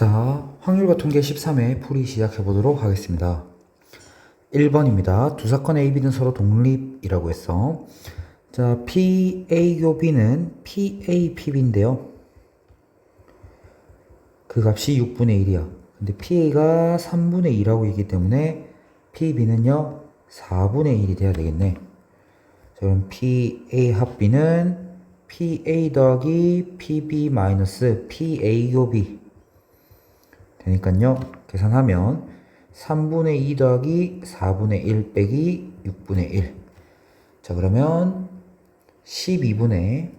자, 확률과 통계 13회 풀이 시작해 보도록 하겠습니다. 1번입니다. 두 사건의 A, B는 서로 독립이라고 했어. 자, PA요 B는 PA, PB인데요. 그 값이 6분의 1이야. 근데 PA가 3분의 2라고 했기 때문에 PB는요, 4분의 1이 돼야 되겠네. 자, 그럼 PA 합 B는 PA 더하기 PB 마이너스 PA요 B. 되니까요, 계산하면 3분의 2 더하기 4분의 1 빼기 6분의 1. 자, 그러면 12분의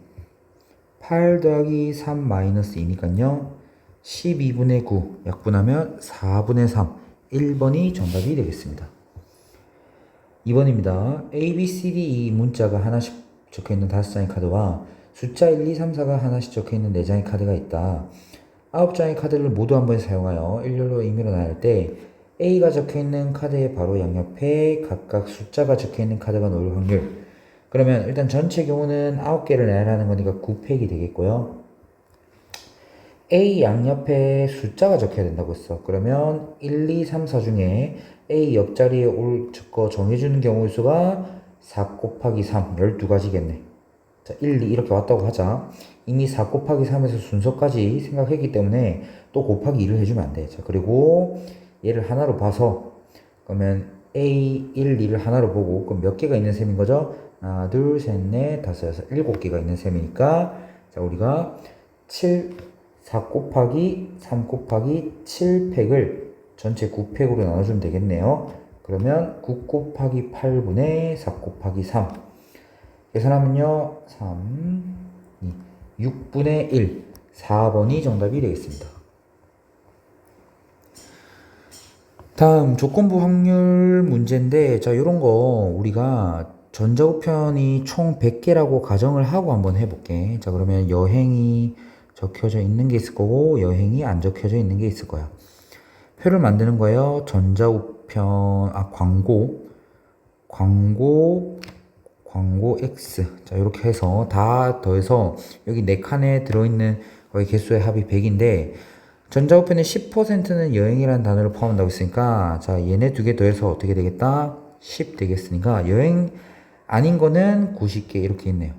8 더하기 3 마이너스 2니까요, 12분의 9 약분하면 4분의 3. 1번이 정답이 되겠습니다. 2번입니다. A, B, C, D, E 문자가 하나씩 적혀있는 5장의 카드와 숫자 1, 2, 3, 4가 하나씩 적혀있는 4장의 카드가 있다. 9장의 카드를 모두 한 번에 사용하여 일렬로 임의로 나열 때 A가 적혀있는 카드의 바로 양옆에 각각 숫자가 적혀있는 카드가 놓일 확률. 그러면 일단 전체 경우는 9개를 나열하는 거니까 9팩이 되겠고요. A 양옆에 숫자가 적혀야 된다고 했어. 그러면 1, 2, 3, 4 중에 A 옆자리에 올 거 정해주는 경우의 수가 4 곱하기 3, 12가지겠네. 자, 1, 2 이렇게 왔다고 하자. 이미 4 곱하기 3에서 순서까지 생각했기 때문에 또 곱하기 2를 해주면 안 돼. 자, 그리고 얘를 하나로 봐서 그러면 A, 1, 2를 하나로 보고 그럼 몇 개가 있는 셈인 거죠? 하나, 둘, 셋, 넷, 다섯, 여섯, 7개가 있는 셈이니까 자, 우리가 4 곱하기 3 곱하기 7팩을 전체 9팩으로 나눠주면 되겠네요. 그러면 9 곱하기 8분의 4 곱하기 3 계산하면요 3, 2, 6분의 1 4번이 정답이 되겠습니다. 다음 조건부 확률 문제인데 자, 요런거 우리가 전자우편이 총 100개라고 가정을 하고 한번 해볼게. 자, 그러면 여행이 적혀져 있는 게 있을 거고 여행이 안 적혀져 있는 게 있을 거야. 표를 만드는 거예요. 전자우편 광고 X. 자, 이렇게 해서 다 더해서 여기 4칸에 들어있는 거의 개수의 합이 100인데 전자우편의 10%는 여행이라는 단어를 포함한다고 했으니까 자, 얘네 두 개 더해서 어떻게 되겠다? 10 되겠으니까 여행 아닌 거는 90개 이렇게 있네요.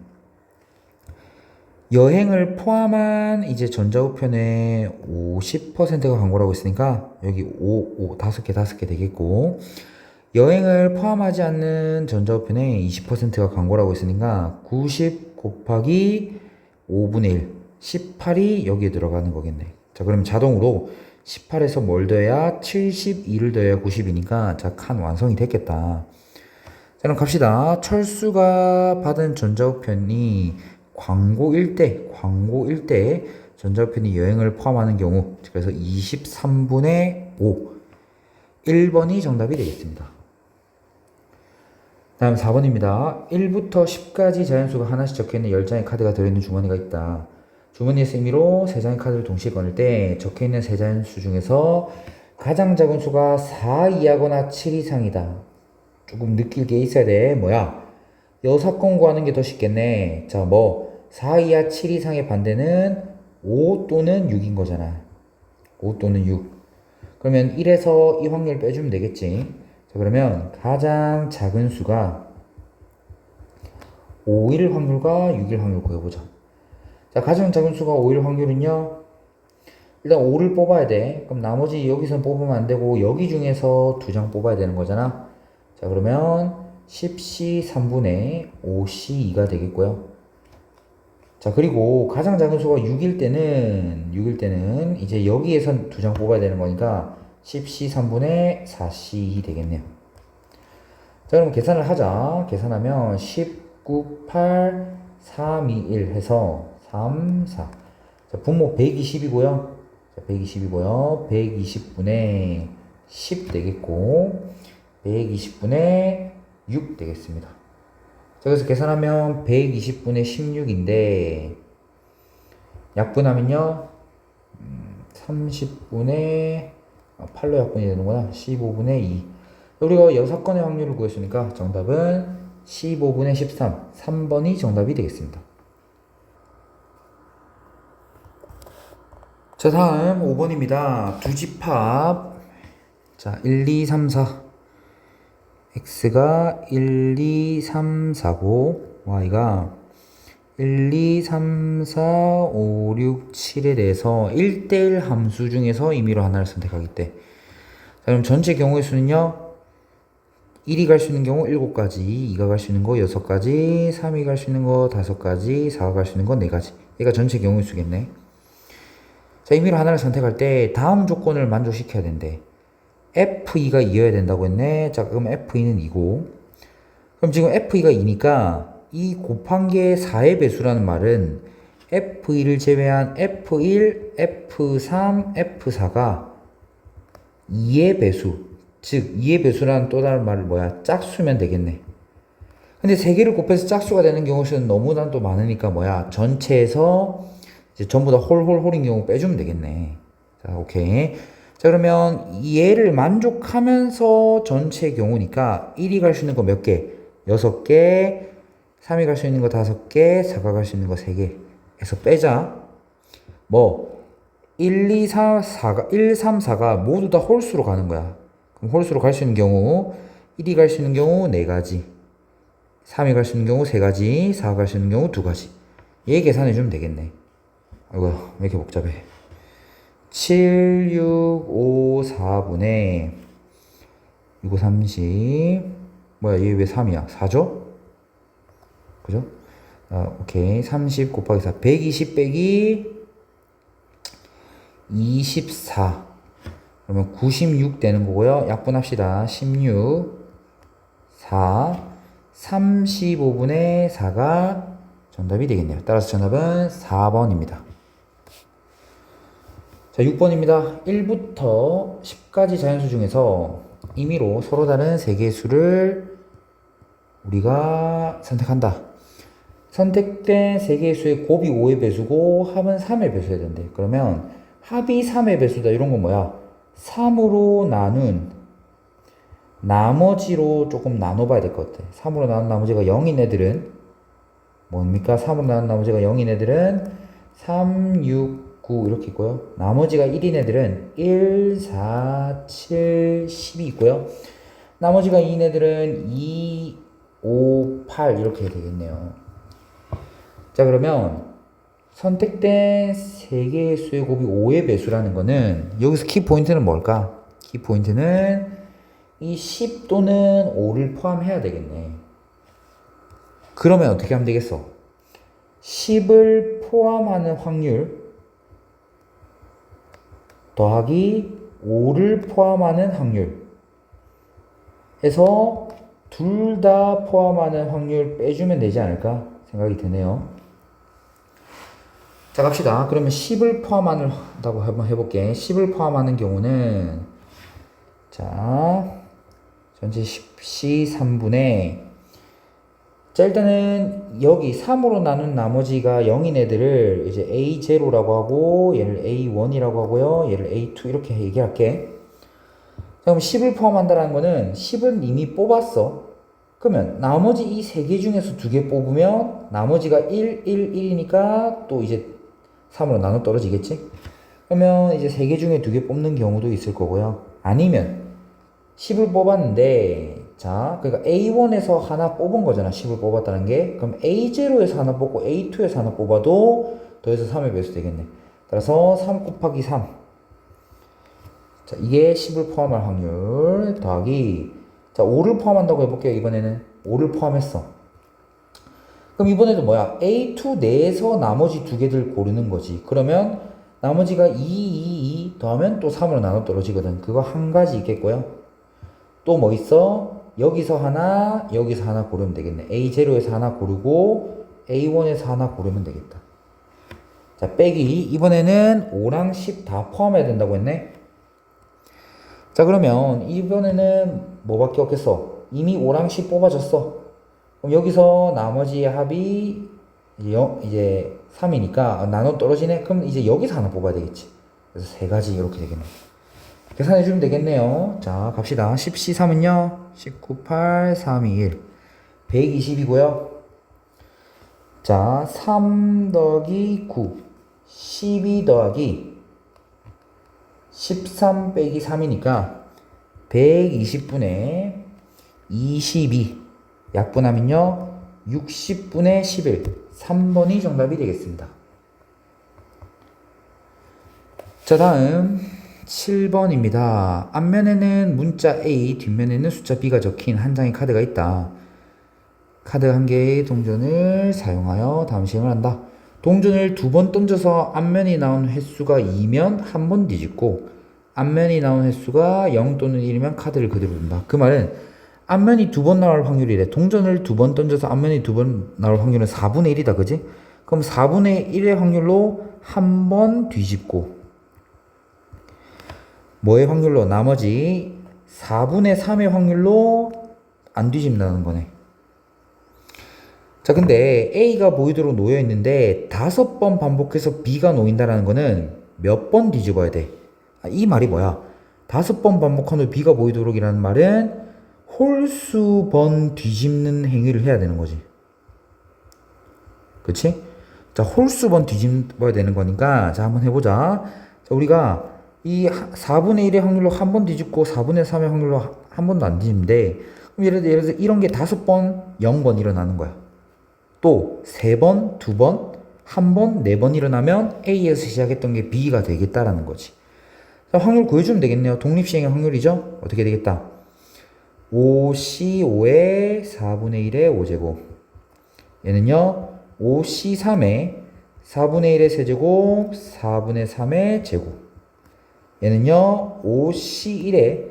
여행을 포함한 이제 전자우편의 50%가 광고라고 했으니까 여기 5개 되겠고 여행을 포함하지 않는 전자우편의 20%가 광고라고 했으니까 90 곱하기 5분의 1 18이 여기에 들어가는 거겠네. 자, 그러면 자동으로 18에서 뭘 더해야 72를 더해야 90이니까 자, 칸 완성이 됐겠다. 자, 그럼 갑시다. 철수가 받은 전자우편이 광고일 때 전자우편이 여행을 포함하는 경우 그래서 23분의 5 1번이 정답이 되겠습니다. 다음 4번입니다. 1부터 10까지 자연수가 하나씩 적혀있는 10장의 카드가 들어있는 주머니가 있다. 주머니에서 임의로 3장의 카드를 동시에 꺼낼 때 적혀있는 3자연수 중에서 가장 작은 수가 4 이하거나 7 이상이다. 조금 느낄 게 있어야 돼. 뭐야? 여사건 구하는 게 더 쉽겠네. 자, 4 이하 7 이상의 반대는 5 또는 6인 거잖아. 5 또는 6. 그러면 1에서 이 확률 빼주면 되겠지. 자, 그러면 가장 작은 수가 5일 확률과 6일 확률 구해보자. 자, 가장 작은 수가 5일 확률은요. 일단 5를 뽑아야 돼. 그럼 나머지 여기서 뽑으면 안 되고 여기 중에서 2장 뽑아야 되는 거잖아. 자, 그러면 10C 3분의 5C2가 되겠고요. 자, 그리고 가장 작은 수가 6일 때는 이제 여기에서 2장 뽑아야 되는 거니까 10C 3분의 4C2 되겠네요. 자, 그럼 계산을 하자. 계산하면 19, 8, 3, 2, 1 해서 3, 4. 자, 분모 120이고요. 자, 120이고요. 120분의 10 되겠고 120분의 6 되겠습니다. 자, 그래서 계산하면 120분의 16인데 약분하면요 30분의 8로 약분이 되는구나. 15분의 2. 우리가 6건의 확률을 구했으니까 정답은 15분의 13 3번이 정답이 되겠습니다. 자, 다음 5번입니다. 두 집합. 자, 1, 2, 3, 4. x가 1, 2, 3, 4고 y가 1, 2, 3, 4, 5, 6, 7에 대해서 1대1 함수 중에서 임의로 하나를 선택하겠대. 자, 그럼 전체 경우의 수는요. 1이 갈 수 있는 경우 7가지, 2가 갈 수 있는 거 6가지, 3이 갈 수 있는 거 5가지, 4가 갈 수 있는 거 4가지. 얘가 전체 경우의 수겠네. 자, 임의로 하나를 선택할 때 다음 조건을 만족시켜야 된대. F2가 2여야 된다고 했네. 자, 그럼 F2는 2고. 그럼 지금 F2가 2니까 이 곱한 게 4의 배수라는 말은 F2를 제외한 F1, F3, F4가 2의 배수. 즉 2의 배수라는 또 다른 말을 뭐야? 짝수면 되겠네. 근데 3개를 곱해서 짝수가 되는 경우 수는 너무나 또 많으니까 뭐야? 전체에서 이제 전부 다 홀인 경우 빼주면 되겠네. 자, 오케이. 자, 그러면 얘를 만족하면서 전체 경우니까 1이 갈 수 있는 거 몇 개? 6개, 3이 갈 수 있는 거 5개, 4가 갈 수 있는 거 3개 해서 빼자. 뭐 1, 2, 4, 4가 1, 3, 4가 모두 다 홀수로 가는 거야. 그럼 홀수로 갈 수 있는 경우 1이 갈 수 있는 경우 4가지, 3이 갈 수 있는 경우 3가지, 4가 갈 수 있는 경우 2가지. 얘 계산해 주면 되겠네. 아이고, 왜 이렇게 복잡해. 7, 6, 5, 4분의 6, 30. 뭐야, 얘 왜 3이야? 4죠? 그죠? 오케이. 30 곱하기 4. 120 빼기 24. 그러면 96 되는 거고요. 약분합시다. 16, 4, 35분의 4가 정답이 되겠네요. 따라서 정답은 4번입니다. 자, 6번입니다. 1부터 10까지 자연수 중에서 임의로 서로 다른 3개의 수를 우리가 선택한다. 선택된 3개의 수의 곱이 5의 배수고 합은 3의 배수여야 된대. 그러면 합이 3의 배수다. 이런 건 뭐야? 3으로 나눈 나머지로 조금 나눠봐야 될 것 같아. 3으로 나눈 나머지가 0인 애들은 뭡니까? 3으로 나눈 나머지가 0인 애들은 3, 6, 9 이렇게 있고요. 나머지가 1인 애들은 1, 4, 7, 10이 있고요. 나머지가 2인 애들은 2, 5, 8 이렇게 되겠네요. 자, 그러면 선택된 3개의 수의 곱이 5의 배수라는 거는 여기서 키포인트는 뭘까? 키포인트는 이 10 또는 5를 포함해야 되겠네. 그러면 어떻게 하면 되겠어? 10을 포함하는 확률 더하기 5를 포함하는 확률 해서 둘 다 포함하는 확률 빼주면 되지 않을까 생각이 드네요. 자, 갑시다. 그러면 10을 포함한다고 한번 해볼게. 10을 포함하는 경우는 자, 전체 10시 3분의 자, 일단은 여기 3으로 나눈 나머지가 0인 애들을 이제 A0라고 하고 얘를 A1이라고 하고요. 얘를 A2 이렇게 얘기할게. 자, 그럼 10을 포함한다는 거는 10은 이미 뽑았어. 그러면 나머지 이 3개 중에서 2개 뽑으면 나머지가 1, 1, 1이니까 또 이제 3으로 나눠 떨어지겠지? 그러면 이제 3개 중에 2개 뽑는 경우도 있을 거고요. 아니면 10을 뽑았는데 자, 그러니까 A1에서 하나 뽑은 거잖아. 10을 뽑았다는 게. 그럼 A0에서 하나 뽑고 A2에서 하나 뽑아도 더해서 3의 배수 되겠네. 따라서 3 곱하기 3. 자, 이게 10을 포함할 확률 더하기 자, 5를 포함한다고 해볼게요. 이번에는 5를 포함했어. 그럼 이번에도 뭐야? A2 내에서 나머지 2개들 고르는 거지. 그러면 나머지가 2, 2, 2 더하면 또 3으로 나눠 떨어지거든. 그거 한 가지 있겠고요. 또 뭐 있어? 여기서 하나, 여기서 하나 고르면 되겠네. A0에서 하나 고르고 A1에서 하나 고르면 되겠다. 자, 빼기. 이번에는 5랑 10 다 포함해야 된다고 했네. 자, 그러면 이번에는 뭐밖에 없겠어? 이미 5랑 10 뽑아줬어. 그럼 여기서 나머지 합이 이제 3이니까 나눠 떨어지네. 그럼 이제 여기서 하나 뽑아야 되겠지. 그래서 3가지 이렇게 되겠네. 계산해주면 되겠네요. 자, 갑시다. 10C 3은요. 19, 8, 3, 2, 1. 120이고요. 자, 3 더하기 9. 12 더하기 13 빼기 3이니까 120분의 22 약분하면요 60분의 11 3번이 정답이 되겠습니다. 자, 다음 7번입니다. 앞면에는 문자 A, 뒷면에는 숫자 B가 적힌 한 장의 카드가 있다. 카드 한 개의 동전을 사용하여 다음 시행을 한다. 동전을 두 번 던져서 앞면이 나온 횟수가 2면 한 번 뒤집고 앞면이 나온 횟수가 0 또는 1이면 카드를 그대로 둔다. 그 말은 앞면이 두 번 나올 확률이래. 동전을 두 번 던져서 앞면이 두 번 나올 확률은 4분의 1이다. 그지? 그럼 4분의 1의 확률로 한 번 뒤집고 뭐의 확률로? 나머지 4분의 3의 확률로 안 뒤집는다는 거네. 자, 근데 A가 보이도록 놓여 있는데 5번 반복해서 B가 놓인다라는 거는 몇 번 뒤집어야 돼? 이 말이 뭐야? 5번 반복한 후 B가 보이도록이라는 말은 홀수 번 뒤집는 행위를 해야 되는 거지. 그치? 자, 홀수 번 뒤집어야 되는 거니까 자, 한번 해보자. 자, 우리가 이 4분의 1의 확률로 한 번 뒤집고 4분의 3의 확률로 한 번도 안 뒤집는데 그럼 예를 들어서 이런 게 5번, 0번 일어나는 거야. 또 3번, 2번, 1번, 4번 일어나면 A에서 시작했던 게 B가 되겠다라는 거지. 자, 확률 구해주면 되겠네요. 독립시행의 확률이죠? 어떻게 되겠다? 5C5의 4분의 1의 5제곱 얘는요 5C3의 4분의 1의 세제곱 4분의 3의 제곱 얘는요 5C1의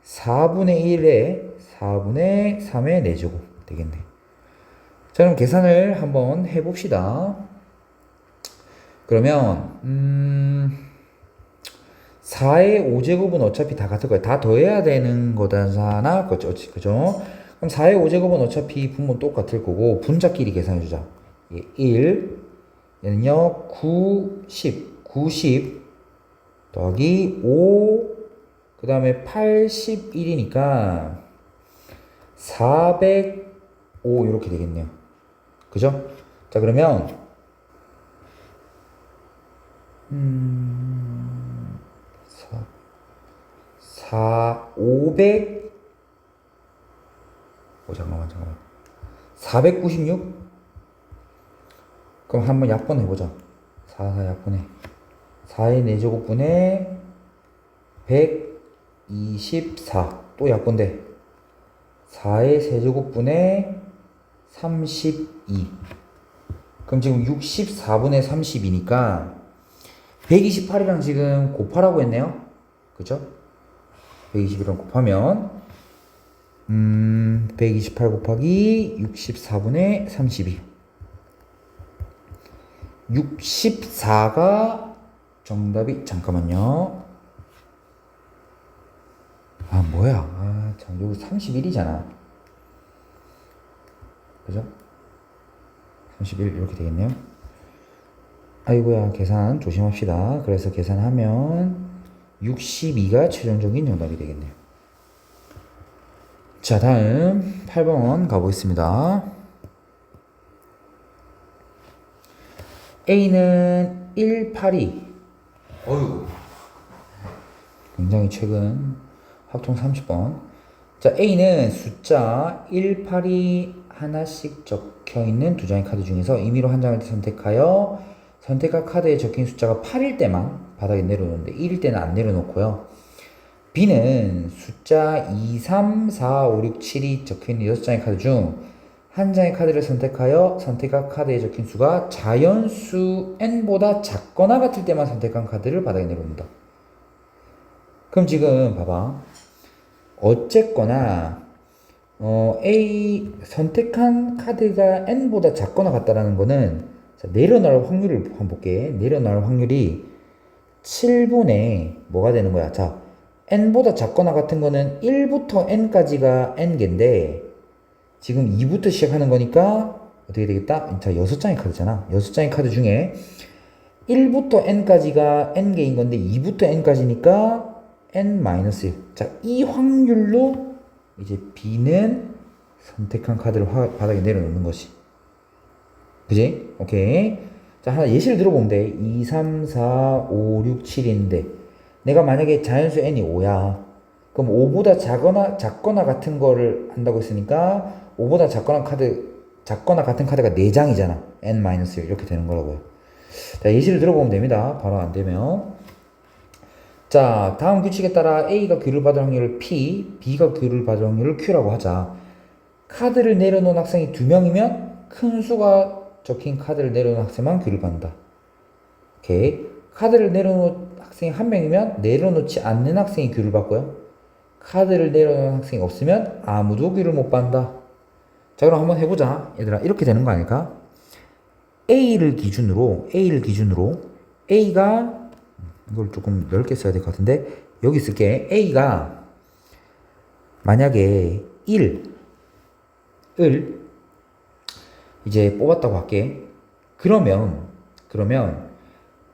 4분의 1의 4분의 3의 4제곱 되겠네. 자, 그럼 계산을 한번 해봅시다. 그러면 4의 5제곱은 어차피 다 같을 거야. 다 더해야 되는 거잖아. 그죠? 그럼 4의 5제곱은 어차피 분모는 똑같을 거고 분자끼리 계산해주자. 1 얘는요 90 더하기 5 그 다음에 81이니까 405 이렇게 되겠네요. 그죠? 자, 그러면 500 잠깐만 496 그럼 한번 약분해보자. 4 약분해 4의 4제곱분의 124 또 약분돼 4의 세제곱분의 32 그럼 지금 64분의 32니까 128이랑 지금 곱하라고 했네요. 그죠? 120이랑 곱하면 128 곱하기 64분의 32 64가 정답이 잠깐만요. 아 뭐야 참 여기 31이잖아. 그죠? 31 이렇게 되겠네요. 아이고야 계산 조심합시다. 그래서 계산하면 62가 최종적인 정답이 되겠네요. 자, 다음 8번 가보겠습니다. A는 182 어휴 굉장히 최근 합통 30번. 자, A는 숫자 182 하나씩 적혀있는 두 장의 카드 중에서 임의로 한 장을 선택하여 선택한 카드에 적힌 숫자가 8일 때만 바닥에 내려놓는데 1일 때는 안 내려놓고요. B는 숫자 2, 3, 4, 5, 6, 7이 적혀있는 6장의 카드 중 한 장의 카드를 선택하여 선택한 카드에 적힌 수가 자연수 n보다 작거나 같을 때만 선택한 카드를 바닥에 내려놓는다. 그럼 지금 봐봐. 어쨌거나 A 선택한 카드가 n보다 작거나 같다라는 거는 자, 내려놓을 확률을 한번 볼게. 내려놓을 확률이 7분의 뭐가 되는 거야? 자, n보다 작거나 같은 거는 1부터 n까지가 n개인데 지금 2부터 시작하는 거니까 어떻게 되겠다? 자, 6장의 카드잖아. 6장의 카드 중에 1부터 n까지가 n개인 건데 2부터 n까지니까 n-1. 자, 이 확률로 이제 B는 선택한 카드를 바닥에 내려놓는 것이. 그지? 오케이. 자, 하나 예시를 들어보면 돼. 2, 3, 4, 5, 6, 7인데 내가 만약에 자연수 n이 5야. 그럼 5보다 작거나 같은 거를 한다고 했으니까 5보다 작거나 같은 카드가 4장이잖아. n-1 이렇게 되는 거라고요. 자, 예시를 들어보면 됩니다. 바로 안 되면. 자, 다음 규칙에 따라 A가 교류를 받을 확률을 P, B가 교류를 받을 확률을 Q라고 하자. 카드를 내려놓은 학생이 2명이면 큰 수가 적힌 카드를 내려놓은 학생만 교류를 받는다. 오케이. 카드를 내려놓은 학생이 1명이면 내려놓지 않는 학생이 교류를 받고요. 카드를 내려놓은 학생이 없으면 아무도 교류를 못 받는다. 자, 그럼 한번 해보자. 얘들아, 이렇게 되는 거 아닐까? A를 기준으로 A가 이걸 조금 넓게 써야 될 것 같은데 여기 쓸게. A가 만약에 1을 이제 뽑았다고 할게. 그러면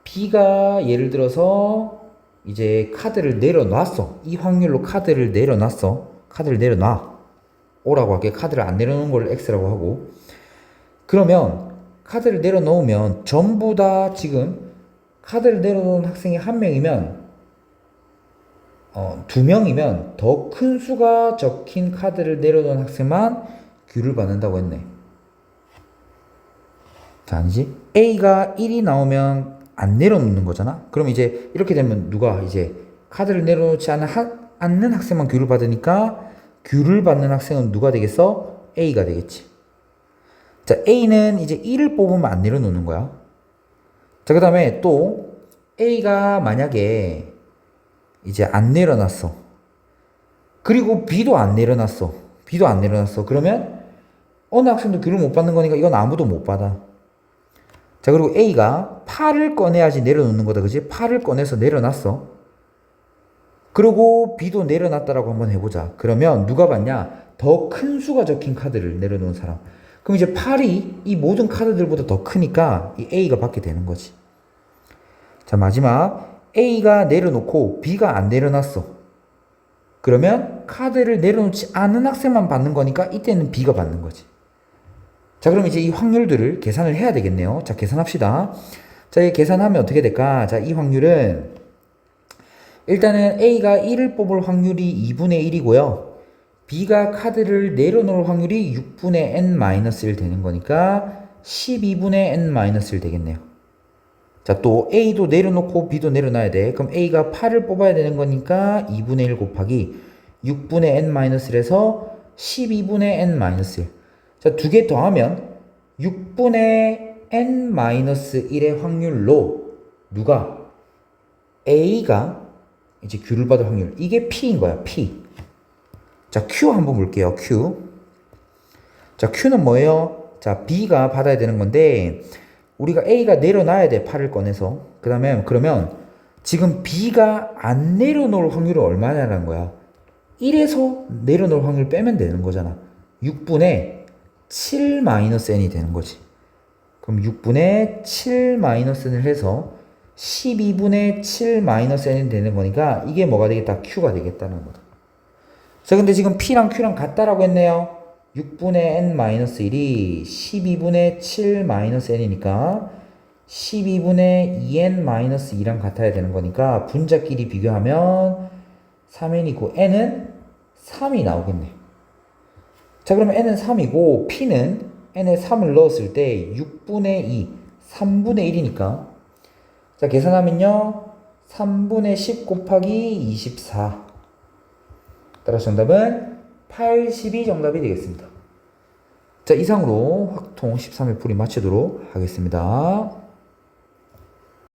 B가 예를 들어서 이제 카드를 내려놨어. 이 확률로 카드를 내려놨어. 카드를 내려놔. O라고 할게. 카드를 안 내려놓은 걸 X라고 하고. 그러면 카드를 내려놓으면 전부 다 지금 카드를 내려놓은 학생이 1명이면 2명이면 더 큰 수가 적힌 카드를 내려놓은 학생만 교류를 받는다고 했네. 자, 아니지? A가 1이 나오면 안 내려놓는 거잖아? 그럼 이제 이렇게 되면 누가 이제 카드를 내려놓지 않는 학생만 교류를 받으니까 교류를 받는 학생은 누가 되겠어? A가 되겠지. 자, A는 이제 1을 뽑으면 안 내려놓는 거야. 자, 그 다음에 또 A가 만약에 이제 안 내려놨어. 그리고 B도 안 내려놨어. 그러면 어느 학생도 교류를 못 받는 거니까 이건 아무도 못 받아. 자, 그리고 A가 8을 꺼내야지 내려놓는 거다. 그지? 8을 꺼내서 내려놨어. 그리고 B도 내려놨다라고 한번 해보자. 그러면 누가 받냐? 더 큰 수가 적힌 카드를 내려놓은 사람. 그럼 이제 8이 이 모든 카드들보다 더 크니까 이 A가 받게 되는 거지. 자, 마지막 A가 내려놓고 B가 안 내려놨어. 그러면 카드를 내려놓지 않은 학생만 받는 거니까 이때는 B가 받는 거지. 자, 그럼 이제 이 확률들을 계산을 해야 되겠네요. 자, 계산합시다. 자, 이 계산하면 어떻게 될까? 자, 이 확률은 일단은 A가 1을 뽑을 확률이 2분의 1이고요. B가 카드를 내려놓을 확률이 6분의 n-1 되는 거니까 12분의 n-1 되겠네요. 자, 또 A도 내려놓고 B도 내려놔야 돼. 그럼 A가 8을 뽑아야 되는 거니까 2분의 1 곱하기 6분의 n-1에서 12분의 n-1. 자, 두 개 더하면 6분의 n-1의 확률로 누가? A가 이제 Q를 받을 확률. 이게 P인 거야, P. 자, Q 한번 볼게요, Q. 자, Q는 뭐예요? 자, B가 받아야 되는 건데, 우리가 A가 내려놔야 돼, 8을 꺼내서. 그러면 지금 B가 안 내려놓을 확률은 얼마냐는 거야. 1에서 내려놓을 확률 빼면 되는 거잖아. 6분의 7-n이 되는 거지. 그럼 6분의 7-n을 해서 12분의 7-n이 되는 거니까 이게 뭐가 되겠다? Q가 되겠다는 거다. 자, 근데 지금 P랑 Q랑 같다라고 했네요. 6분의 n-1이 12분의 7-n이니까 12분의 2n-2랑 같아야 되는 거니까 분자끼리 비교하면 3n이고 n은 3이 나오겠네. 자, 그러면 n은 3이고 P는 n에 3을 넣었을 때 6분의 2, 3분의 1이니까 자, 계산하면요 3분의 10 곱하기 24. 따라서 정답은 80이 정답이 되겠습니다. 자, 이상으로 확통 13회 풀이 마치도록 하겠습니다.